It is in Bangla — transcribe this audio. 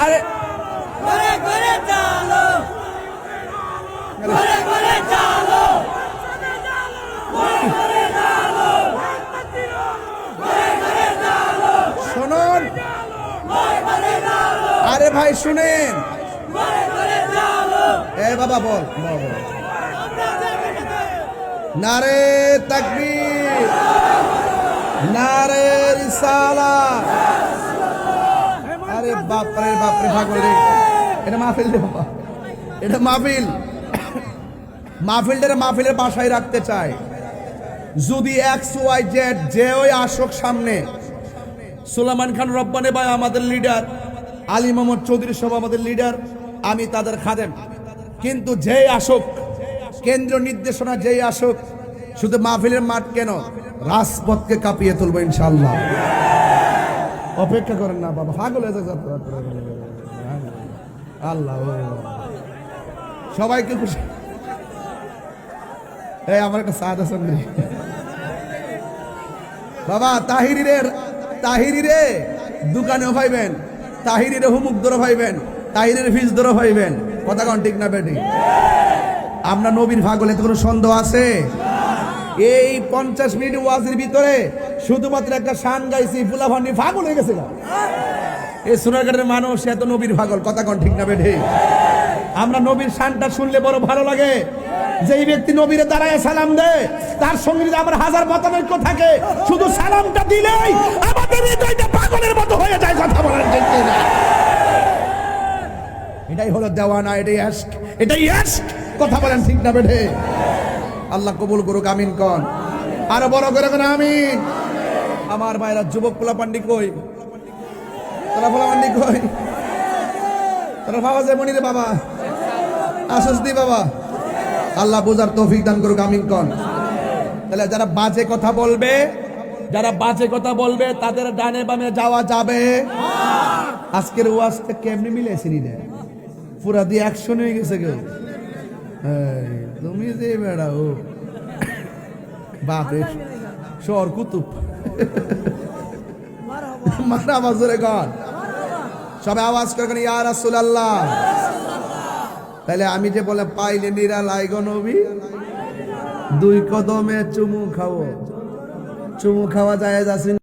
আরে শুনুন, আরে ভাই শুনেন, এ বাবা বল, নারে তাকবীর, নারে রিসালাত। আরে বাপরে বাপরে পাগল রে, এটা মাহফিল রে বাবা, এটা মাহফিল। মাহফিলটারে মাহফিলের বাসায় রাখতে চায়। যদি XYZ যে ওই আসক সামনে, সুলাইমান খান রব্বানী ভাই আমাদের লিডার, আলী মোহাম্মদ চৌধুরী সব আমাদের লিডার, আমি তাদের খাদেম। কিন্তু যেই আসক, কেন্দ্রীয় নির্দেশনা যেই আসক, শুধু মাহফিলের মাঠ কেন, রাজপথকে কাঁপিয়ে তুলবো ইনশাআল্লাহ। অপেক্ষা করেন না বাবা, পাগল হয়ে যাচ্ছে আল্লাহ। সবাইকে খুশি। এই আমার একটা সাদ আছে বাবা, তাহিরি রে দোকানেও পাইবেন, তাহিরি রে হুমুক ধরে পাইবেন, তাহিরের ফিস ধরে পাইবেন। কথা কোন ঠিক না বেটি? আমরা নবীর পাগল, এতে কোনো সন্দেহ আছে? এই 50 মিনিট ওয়াজের ভিতরে শুধুমাত্র একটা শান গাইছি, ফুলাফান্ডি পাগল হয়ে গেছে। এই সোনারঘাটের মানুষ এত নবীর পাগল। কথা কোন ঠিক না বেটি? আমরা নবীর শানটা শুনলে বড় ভালো লাগে। যেই ব্যক্তি নবীরে দাঁড়ায় সালাম দেয়, তার সঙ্গে যদি আমার হাজার মতানৈক্য থাকে, শুধু সালামটা দিলেই আমাদের হৃদয়টা পাগলের মতো হয়ে যায়। কথা বলার জন্য না, এটাই হলো দেওয়ানা, এটাই ইশক, এটাই ইশক। কথা বলেন ঠিক না বেঠে? আল্লাহ কবুল করুক, আমিন কন, আরো বড় করে কোন আমিন। আমার ভাইরা যুবক পোলাপান্ডি কই? তোরা পোলাপান্ডি কই? তোরা বাবা যে মনিরে বাবা আসস দি বাবা, আল্লাহ বুঝার তৌফিক দান করুক, আমিন কন। তাহলে যারা বাজে কথা বলবে, যারা বাজে কথা বলবে তাদের ডানে বামে যাওয়া যাবে। আজকের ওয়াজটা কেমনি মিলেছি রে, পুরা দিয়ে অ্যাকশন হয়ে গেছে কেউ। তুমি যে বেড়া ও বাপরে শহর কুতুব মারা বাজরে গান, সবাই আওয়াজ করে ইয়া রাসূলুল্লাহ। তাহলে আমি যে বলে পাইলে নিরালাই গো নবী, 2 কদমে চুমু খাওয়া যায় আছে।